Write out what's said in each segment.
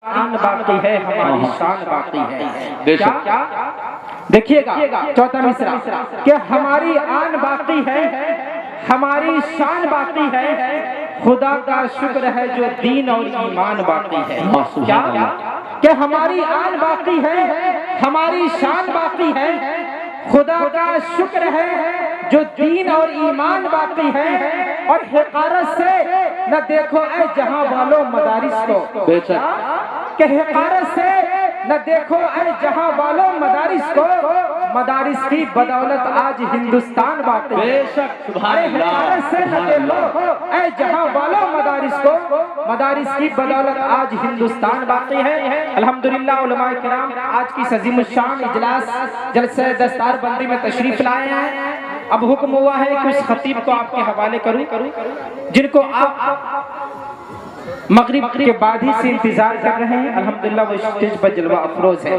آن باقی ہے ہماری شان باقی ہے. کیا دیکھیے گا چوتھا مصرع کہ ہماری آن باقی ہے ہماری شان باقی ہے خدا کا شکر ہے جو دین اور ایمان باقی ہے. کیا کہ ہماری آن باقی ہے ہماری شان باقی ہے خدا کا شکر ہے جو دین اور ایمان باقی ہے. اور حقارت سے نہ دیکھو اے جہاں والوں مدارس کو کہ حقارت سے نہ دیکھو اے جہاں والوں مدارس کو مدارس کی بدولت آج ہندوستان باقی ہے. حقارت سے نہ دیکھو اے جہاں والوں مدارس کو مدارس کی بدولت آج ہندوستان باقی ہے. الحمدللہ علماء کرام آج کی عظیم الشان اجلاس جلسہ دستار بندی میں تشریف لائے ہیں. اب حکم ہوا ہے کہ اس خطیب کو آپ کے حوالے کروں جن کو آپ مغرب کے بعد ہی سے انتظار کر رہے ہیں. الحمدللہ وہ اسٹیج پر جلوہ افروز ہے.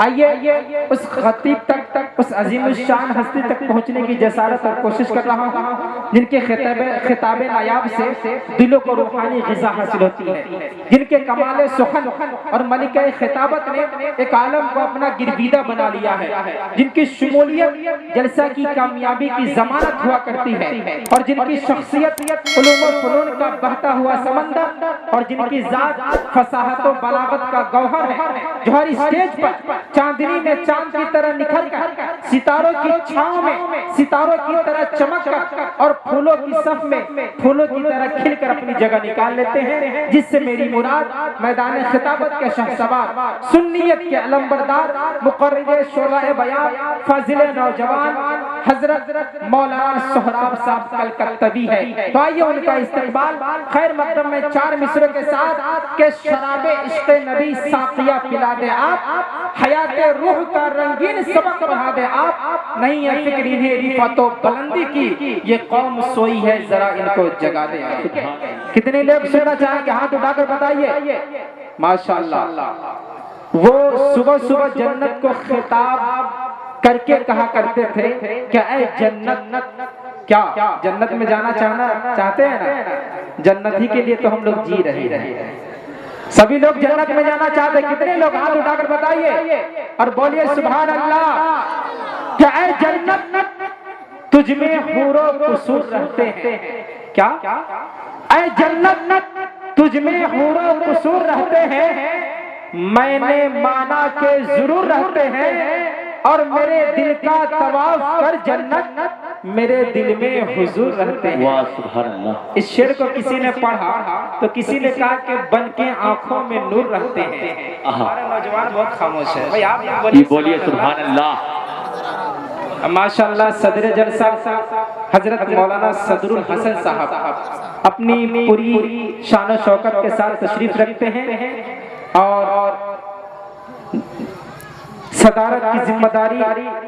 آئیے اس خطیب تک اس عظیم الشان ہستی تک پہنچنے کی جسارت اور کوشش کر رہا ہوں جن کے خطاب نایاب سے دلوں کو روحانی غذا حاصل ہوتی ہے, جن کے کمال سخن اور ملکہ خطابت نے ایک عالم کو اپنا گرویدہ بنا لیا ہے, جن کی شمولیت جلسہ کی کامیابی کی ضمانت ہوا کرتی ہے اور جن کی شخصیت علوم و فنون کا بہتا ہوا سمندر اور جن کی ذات فصاحت و بلاغت کا گوہر ہے, جو ہر اسٹیج پر چاندنی میں چاند کی طرح نکھر کر ستاروں کی چھاؤں میں ستاروں کی طرح چمک کر اور پھولوں کی صف میں پھولوں کی طرح کھل کر اپنی جگہ نکال لیتے ہیں. جس سے میری مراد میدان خطابت کے شہسوار سنیت کے علمبردار مقرر شعلہ بیان فاضل نوجوان حضرت مولانا سہراب صاحب کلکتوی ہے. تو آئیے ان کا استقبال خیر مقدم میں 4 مصروں کے ساتھ کہ شراب عشق نبی ساقیہ پلا دے آپ, حیات روح کا رنگین سبق پڑھا دے آپ, نہیں ہے فکر انہیں رفعت و بلندی کی یہ قوم سوئی ہے ذرا ان کو جگا دے آپ. کتنے لوگ سننا چاہیں گے ہاتھ اٹھا کر بتائیے. ماشاءاللہ وہ صبح جنت کو خطاب کر کے کہا کرتے تھے کہ اے جنت, کیا جنت میں جانا چاہتے ہیں نا, جنت ہی کے لیے تو ہم لوگ جی رہے ہیں. سبھی لوگ جنت میں جانا چاہتے ہیں, کتنے لوگ ہاتھ اٹھا کر بتائیے اور بولیے سبحان اللہ. کہ اے جنت تجھ میں حور و قصور رہتے ہیں. کیا اے جنت تجھ میں حور و قصور رہتے ہیں, میں نے مانا کہ ضرور رہتے ہیں اور میرے دل کا طواف کر جنت میرے دل میں حضور رہتے ہیں. سبحان اللہ. اس شعر کو کسی نے پڑھا تو کسی نے کہا کہ بن کے آنکھوں میں نور رہتے ہیں. ہمارے نوجوان بہت خاموش ہے, آپ بولیے سبحان اللہ. ماشاءاللہ صدر جلسہ حضرت مولانا صدر الحسن صاحب اپنی پوری شان و شوکت کے ساتھ تشریف رکھتے ہیں اور صدارت کی ذمہ داری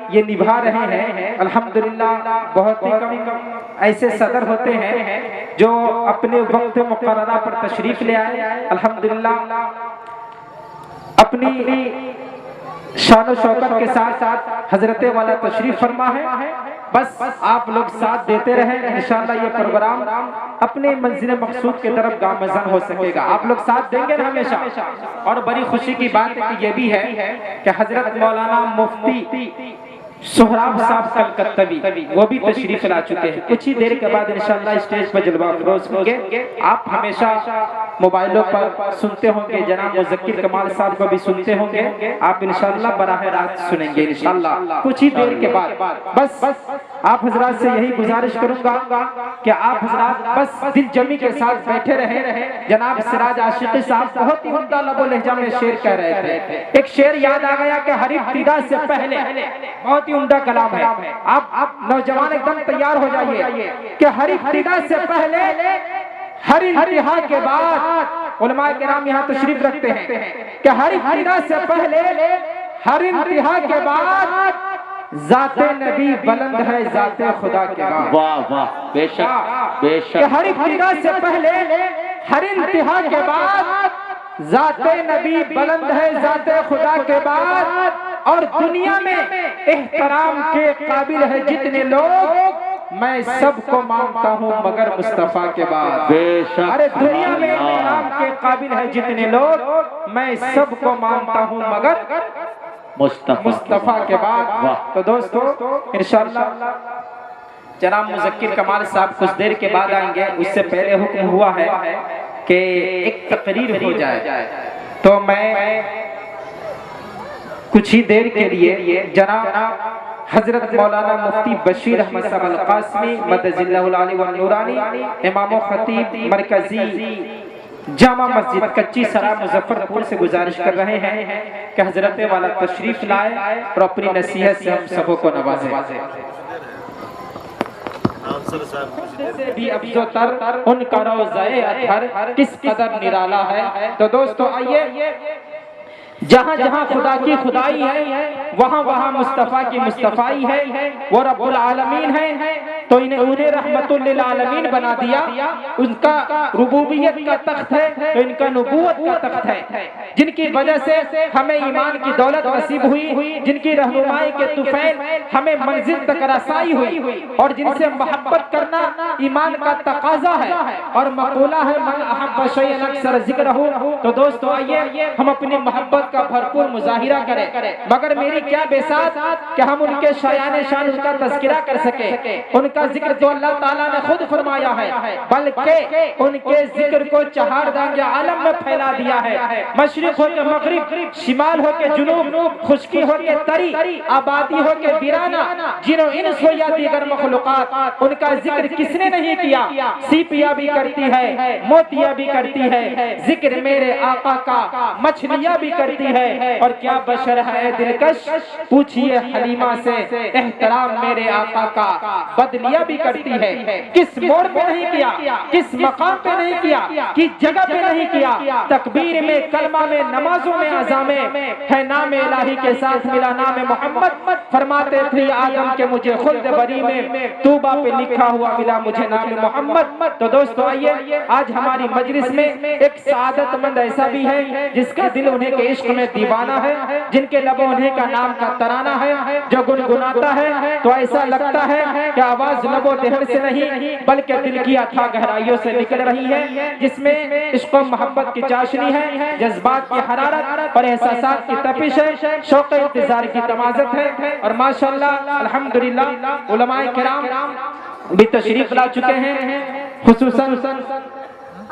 یہ نبھا رہے ہیں. الحمدللہ بہت ہی کم ایسے صدر ہوتے ہیں جو اپنے وقت مقررہ پر تشریف لے آئے. الحمدللہ اپنی شان و شوکت کے ساتھ حضرت والا تشریف فرما ہے. بس آپ لوگ ساتھ دیتے رہیں, انشاءاللہ یہ پروگرام اپنے منزل مقصود کی طرف گامزن ہو سکے گا. آپ لوگ ساتھ دیں گے نا ہمیشہ. اور بڑی خوشی کی بات ہے کہ یہ بھی ہے کہ حضرت مولانا مفتی سہراب صاحب کلکتوی وہ بھی تشریف لا چکے ہیں. کچھ ہی دیر کے بعد انشاءاللہ اسٹیج پر جلوہ افروز ہوں گے. آپ ہمیشہ موبائلوں پر سنتے ہوں گے, جناب مذکر کمال صاحب کو بھی سنتے ہوں گے, آپ انشاءاللہ براہ راست سنیں گے انشاءاللہ کچھ ہی دیر کے بعد. بس آپ حضرات سے یہی گزارش کروں گا کہ آپ حضرات بس دل جمی کے ساتھ بیٹھے رہیں. جناب سراج عاشقی صاحب بہت ہی عمدہ لب و لہجہ میں شعر کہہ رہے تھے. ایک شعر یاد آ گیا کہ ہر ابتدا سے پہلے, بہت ہی عمدہ کلام ہے. آپ نوجوان ایک دم تیار ہو جائیے کہ ہر ابتدا سے پہلے ہر انتہا کے بعد. علماء کرام یہاں تشریف رکھتے ہیں کہ ہر ابتدا سے پہلے ہر انتہا کے بعد ذات نبی بلند ہے ذات خدا کے بعد. واہ واہ, بے شک بے شک. کہ ہر ابتدا سے پہلے ہر انتہا کے بعد ذات نبی بلند ہے ذات خدا کے بعد. اور دنیا میں احترام کے قابل ہے جتنے لوگ میں سب کو مانتا ہوں مگر مصطفیٰ کے بعد۔ بے شک ارے دنیا میں نام کے قابل ہے جتنے لوگ، میں سب کو مانتا ہوں مگر مصطفیٰ کے بعد۔ تو دوستو انشاءاللہ جناب مذکر کمال صاحب کچھ دیر کے بعد آئیں گے، اس سے پہلے حکم ہوا ہے کہ ایک تقریر ہو جائے، تو میں کچھ ہی دیر کے لیے جناب حضرت مولانا مفتی بشیر احمد صاحب القاسمی مدد اللہ العلی والنورانی امام و خطیب مرکزی جامع مسجد کچی سرا مظفر پور سے گزارش کر رہے ہیں کہ حضرت والا تشریف لائے اور اپنی نصیحت سے ہم سبوں کو نوازیں۔ بھی افزو تر ان کا روضہ اطہر کس قدر نرالا ہے۔ تو دوستو آئیے، جہاں جہاں خدا کی خدائی ہے وہاں وہاں مصطفیٰ کی مصطفائی ہے، وہ رب العالمین ہے تو انہیں رحمت للعالمین بنا دیا، ان کا ربوبیت کا تخت ہے تو ان کا نبوت کا تخت ہے، جن کی وجہ سے ہمیں ایمان کی دولت نصیب ہوئی، جن کی رہنمائی کے طفیل ہمیں منزل تک رسائی ہوئی، اور جن سے محبت کرنا ایمان کا تقاضا ہے، اور مقولہ ہے من احب شیئا اکثر ذکرہ۔ تو دوستو آئیے ہم اپنی محبت کا بھرپور مظاہرہ کریں، مگر میری کیا بساط کہ ہم ان کے شایان شان ان کا تذکرہ کر سکیں۔ ان کا ذکر تو اللہ تعالیٰ نے خود فرمایا ہے، بلکہ ان کے ذکر کو چہار دانگ عالم میں پھیلا دیا ہے، مشرق ہو کے مغرب، شمال ہو کے جنوب، خشکی ہو کے تری، آبادی ہو کے ویرانہ، جنوں انس ہو یا دیگر مخلوقات، ان کا ذکر کس نے نہیں کیا؟ سیپیاں بھی کرتی ہے، موتیاں بھی کرتی ہے، ذکر میرے آقا کا مچھلیاں بھی کرتی ہے، اور کیا بشر ہے دلکش پوچھئے حلیمہ سے، احترام میرے آقا کا بدلیہ بھی کرتی ہے۔ کس موڑ پہ نہیں کیا، کس مقام پہ نہیں کیا، کس جگہ پہ نہیں کیا، تکبیر میں، کلمہ میں، نمازوں میں، اذان میں ہے نام الہی کے ساتھ ملا نام محمد، فرماتے تھے آدم کے مجھے خلد بری میں توبہ پہ لکھا ہوا ملا مجھے نام محمد۔ تو دوستو آئیے آج ہماری مجلس میں ایک سعادت مند ایسا بھی ہے جس کا دل انہیں کے عشق میں دیوانہ ہے، جن کے لبوں انہیں کا نام کا ترانہ ہے، جو گنگناتا ہے تو ایسا لگتا ہے کہ آواز لب و دہن سے نہیں بلکہ دل کی اتھاہ گہرائیوں سے نکل رہی ہے، جس میں عشق و محبت کی چاشنی ہے، جذبات کی حرارت اور احساسات کی تپش ہے، شوق انتظار کی تمازت ہے، اور ماشاءاللہ الحمدللہ علماء کرام بھی تشریف لا چکے ہیں، خصوصاً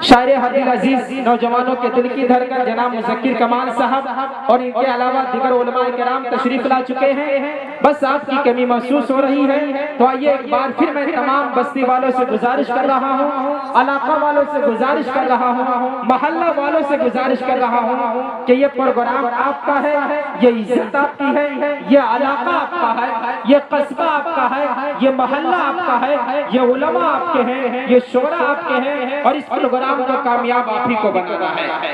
شاعر حدیث عزیز نوجوانوں کے دل کی دھڑکن جناب مذکر کمال صاحب، اور ان کے علاوہ دیگر علماء کرام تشریف لا چکے ہیں۔ بس آپ کی کمی محسوس ہو رہی ہے، تو آئیے ایک بار پھر میں تمام بستی والوں سے گزارش کر رہا ہوں، علاقہ والوں سے گزارش کر رہا ہوں، محلہ والوں سے گزارش کر رہا ہوں کہ یہ پروگرام آپ کا ہے، یہ عزت آپ کی ہے، یہ علاقہ آپ کا ہے، یہ قصبہ آپ کا ہے، یہ محلہ آپ کا ہے، یہ علماء آپ کے ہیں، یہ شورا آپ کے ہیں، اور اس پروگرام کو کامیاب آپ ہی کو بنانا ہے۔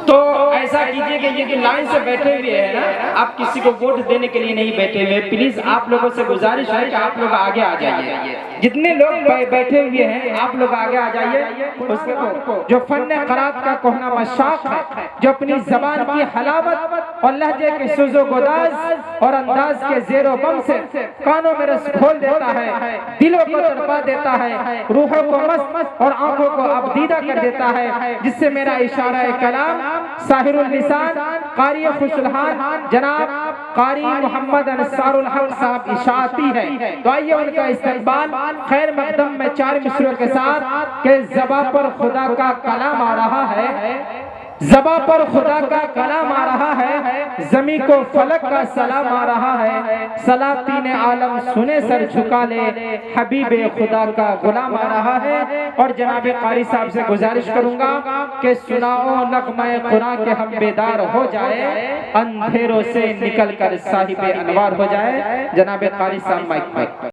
تو ایسا کیجئے کہ یہ لائن سے بیٹھے ہوئے ہیں نا، آپ کسی کو ووٹ دینے کے لیے نہیں بیٹھے ہوئے، پلیز آپ لوگوں سے گزارش ہے کہ آپ لوگ آگے آ جائیے، جتنے لوگ بیٹھے ہوئے ہیں آپ لوگ آگے آ جائیے۔ اس کو جو فن قرات کا کوہنا مشاق ہے، جو اپنی زبان کی حلاوت اور لہجے کے سوز و گداز اور انداز کے زیر و بم سے کانوں میں رس کھول دیتا ہے، دلوں کو تڑپا دیتا ہے، روحوں کو مست اور آنکھوں کو ابدیدہ کر دیتا ہے، جس سے میرا اشارہ کلام ساحر اللسان قاری خوشلحان جناب قاری محمد انصار الحق صاحب اشاعتی ہے۔ تو آئیے ان کا استقبال خیر مقدم میں 4 مصرعوں کے ساتھ کہ زباں پر خدا کا کلام آ رہا ہے، زباں پر خدا کا کلام آ رہا ہے، زمین کو فلک کا سلام آ رہا ہے، سلاطین عالم سنے سر جھکا لے، حبیب خدا کا غلام آ رہا ہے۔ اور جناب قاری صاحب سے گزارش کروں گا کہ سناؤ نغمہ قرآن کے ہم بیدار ہو جائے، اندھیروں سے نکل کر صاحب انوار ہو جائے۔ جناب قاری صاحب مائک